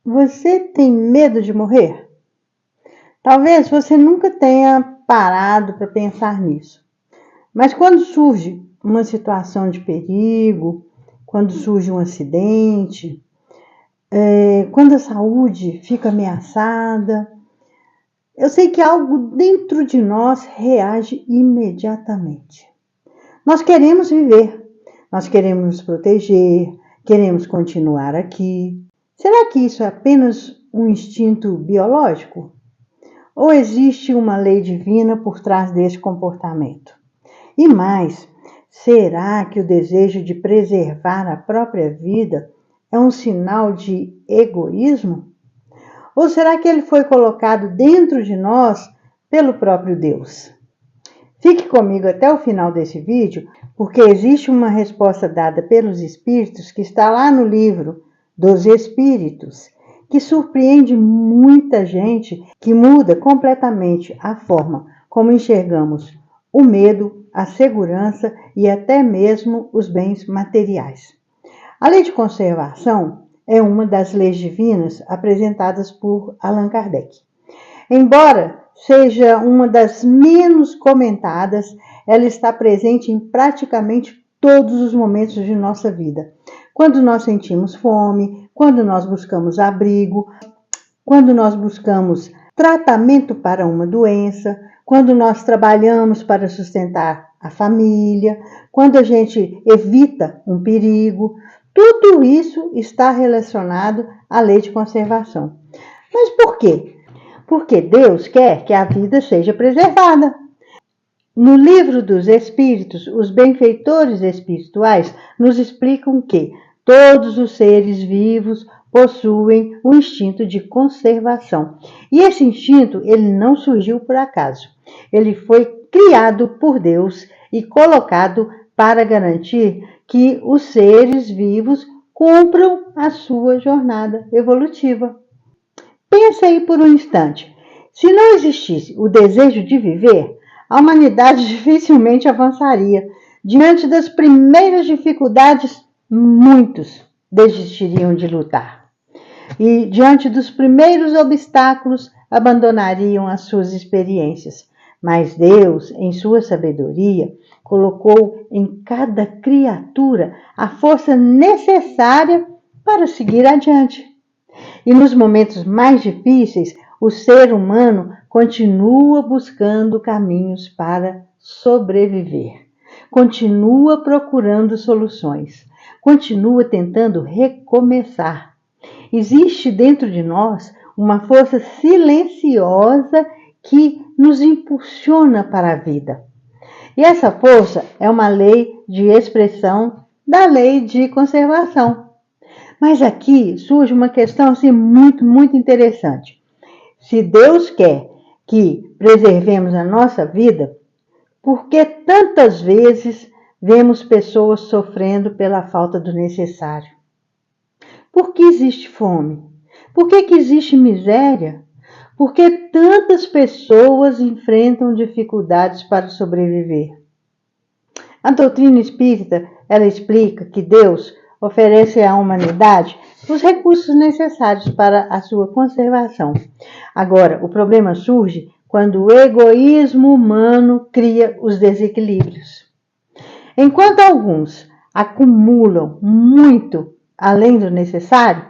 Você tem medo de morrer? Talvez você nunca tenha parado para pensar nisso. Mas quando surge uma situação de perigo, quando surge um acidente, quando a saúde fica ameaçada, eu sei que algo dentro de nós reage imediatamente. Nós queremos viver, nós queremos nos proteger, queremos continuar aqui. Será que isso é apenas um instinto biológico? Ou existe uma lei divina por trás deste comportamento? E mais, será que o desejo de preservar a própria vida é um sinal de egoísmo? Ou será que ele foi colocado dentro de nós pelo próprio Deus? Fique comigo até o final desse vídeo, porque existe uma resposta dada pelos Espíritos que está lá no livro dos Espíritos, que surpreende muita gente, que muda completamente a forma como enxergamos o medo, a segurança e até mesmo os bens materiais. A lei de conservação é uma das leis divinas apresentadas por Allan Kardec. Embora seja uma das menos comentadas, ela está presente em praticamente todos os momentos de nossa vida. Quando nós sentimos fome, quando nós buscamos abrigo, quando nós buscamos tratamento para uma doença, quando nós trabalhamos para sustentar a família, quando a gente evita um perigo, tudo isso está relacionado à lei de conservação. Mas por quê? Porque Deus quer que a vida seja preservada. No livro dos Espíritos, os benfeitores espirituais nos explicam que todos os seres vivos possuem o instinto de conservação. E esse instinto, ele não surgiu por acaso. Ele foi criado por Deus e colocado para garantir que os seres vivos cumpram a sua jornada evolutiva. Pensa aí por um instante. Se não existisse o desejo de viver, a humanidade dificilmente avançaria. Diante das primeiras dificuldades, muitos desistiriam de lutar. E diante dos primeiros obstáculos, abandonariam as suas experiências. Mas Deus, em sua sabedoria, colocou em cada criatura a força necessária para seguir adiante. E nos momentos mais difíceis, o ser humano continua buscando caminhos para sobreviver, continua procurando soluções, continua tentando recomeçar. Existe dentro de nós uma força silenciosa que nos impulsiona para a vida. E essa força é uma lei de expressão da lei de conservação. Mas aqui surge uma questão assim, muito interessante. Se Deus quer que preservemos a nossa vida, por que tantas vezes vemos pessoas sofrendo pela falta do necessário? Por que existe fome? Por que existe miséria? Por que tantas pessoas enfrentam dificuldades para sobreviver? A doutrina espírita, ela explica que Deus oferece à humanidade os recursos necessários para a sua conservação. Agora, o problema surge quando o egoísmo humano cria os desequilíbrios. Enquanto alguns acumulam muito além do necessário,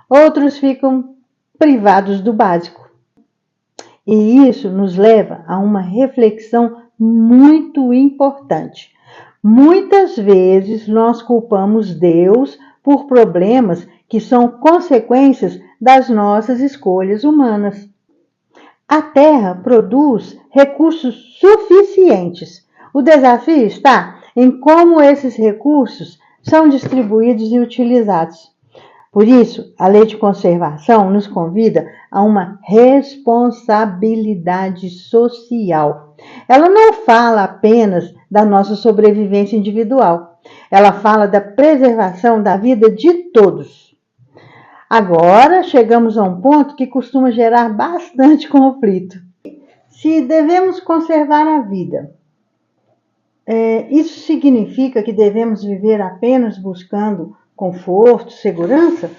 outros ficam privados do básico. E isso nos leva a uma reflexão muito importante. Muitas vezes nós culpamos Deus por problemas que são consequências das nossas escolhas humanas. A Terra produz recursos suficientes. O desafio está em como esses recursos são distribuídos e utilizados. Por isso, a lei de conservação nos convida a uma responsabilidade social. Ela não fala apenas da nossa sobrevivência individual. Ela fala da preservação da vida de todos. Agora, chegamos a um ponto que costuma gerar bastante conflito. Se devemos conservar a vida, isso significa que devemos viver apenas buscando conforto, segurança?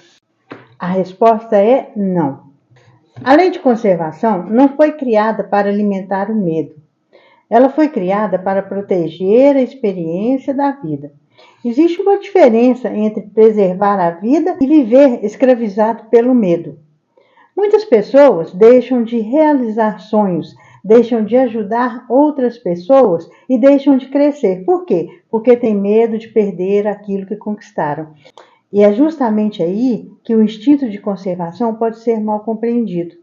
A resposta é não. A lei de conservação não foi criada para alimentar o medo. Ela foi criada para proteger a experiência da vida. Existe uma diferença entre preservar a vida e viver escravizado pelo medo. Muitas pessoas deixam de realizar sonhos, deixam de ajudar outras pessoas e deixam de crescer. Por quê? Porque têm medo de perder aquilo que conquistaram. E é justamente aí que o instinto de conservação pode ser mal compreendido.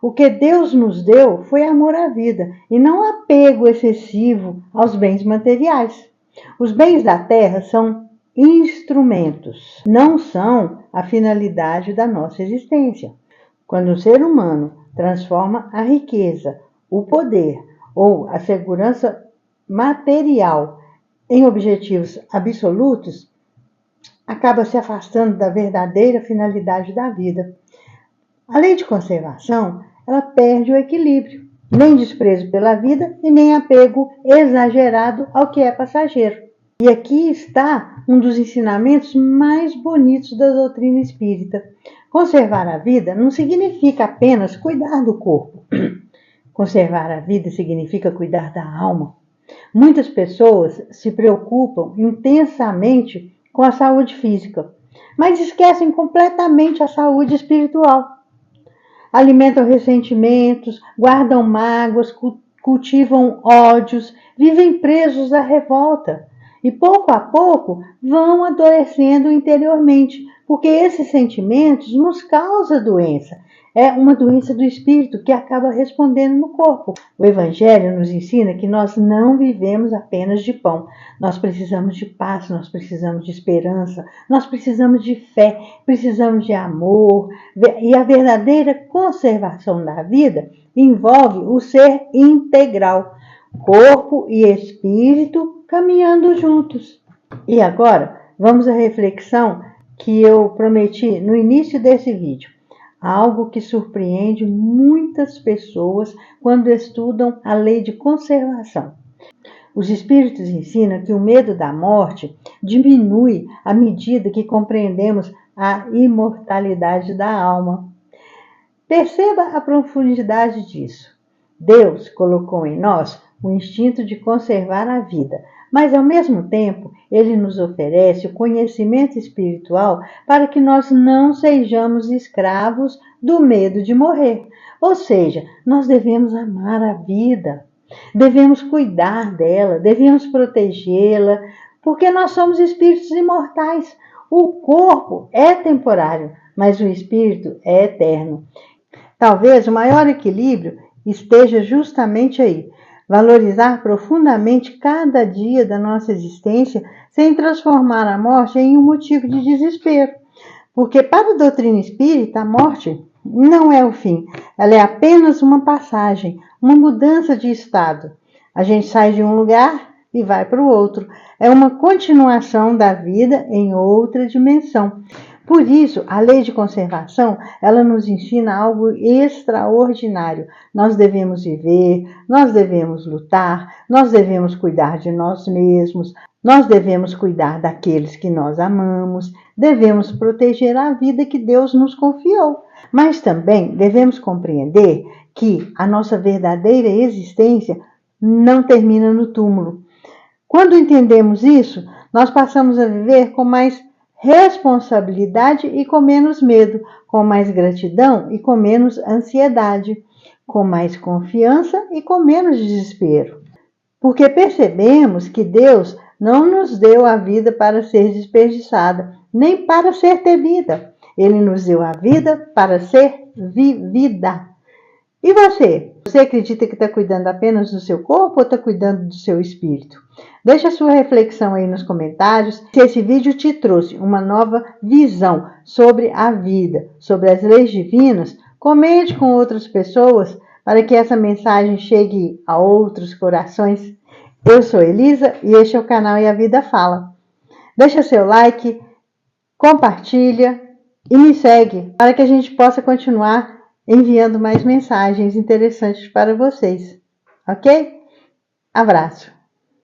O que Deus nos deu foi amor à vida e não apego excessivo aos bens materiais. Os bens da terra são instrumentos, não são a finalidade da nossa existência. Quando o ser humano transforma a riqueza, o poder ou a segurança material em objetivos absolutos, acaba se afastando da verdadeira finalidade da vida. A lei de conservação, ela perde o equilíbrio, nem desprezo pela vida e nem apego exagerado ao que é passageiro. E aqui está um dos ensinamentos mais bonitos da doutrina espírita. Conservar a vida não significa apenas cuidar do corpo. Conservar a vida significa cuidar da alma. Muitas pessoas se preocupam intensamente com a saúde física, mas esquecem completamente a saúde espiritual. Alimentam ressentimentos, guardam mágoas, cultivam ódios, vivem presos à revolta e pouco a pouco vão adoecendo interiormente, porque esses sentimentos nos causam doença. É uma doença do espírito que acaba respondendo no corpo. O Evangelho nos ensina que nós não vivemos apenas de pão. Nós precisamos de paz, nós precisamos de esperança, nós precisamos de fé, precisamos de amor. E a verdadeira conservação da vida envolve o ser integral, corpo e espírito caminhando juntos. E agora, vamos à reflexão que eu prometi no início desse vídeo. Algo que surpreende muitas pessoas quando estudam a lei de conservação. Os espíritos ensinam que o medo da morte diminui à medida que compreendemos a imortalidade da alma. Perceba a profundidade disso. Deus colocou em nós o instinto de conservar a vida, mas ao mesmo tempo Ele nos oferece o conhecimento espiritual para que nós não sejamos escravos do medo de morrer. Ou seja, nós devemos amar a vida, devemos cuidar dela, devemos protegê-la, porque nós somos espíritos imortais. O corpo é temporário, mas o espírito é eterno. Talvez o maior equilíbrio esteja justamente aí. Valorizar profundamente cada dia da nossa existência sem transformar a morte em um motivo de desespero. Porque para a doutrina espírita, a morte não é o fim. Ela é apenas uma passagem, uma mudança de estado. A gente sai de um lugar e vai para o outro. É uma continuação da vida em outra dimensão. Por isso, a lei de conservação, ela nos ensina algo extraordinário. Nós devemos viver, nós devemos lutar, nós devemos cuidar de nós mesmos, nós devemos cuidar daqueles que nós amamos, devemos proteger a vida que Deus nos confiou. Mas também devemos compreender que a nossa verdadeira existência não termina no túmulo. Quando entendemos isso, nós passamos a viver com mais responsabilidade e com menos medo, com mais gratidão e com menos ansiedade, com mais confiança e com menos desespero. Porque percebemos que Deus não nos deu a vida para ser desperdiçada, nem para ser temida. Ele nos deu a vida para ser vivida. E você? Você acredita que está cuidando apenas do seu corpo ou está cuidando do seu espírito? Deixa a sua reflexão aí nos comentários. Se esse vídeo te trouxe uma nova visão sobre a vida, sobre as leis divinas, comente com outras pessoas para que essa mensagem chegue a outros corações. Eu sou Elisa e este é o canal E a Vida Fala. Deixa seu like, compartilha e me segue para que a gente possa continuar enviando mais mensagens interessantes para vocês. Ok? Abraço!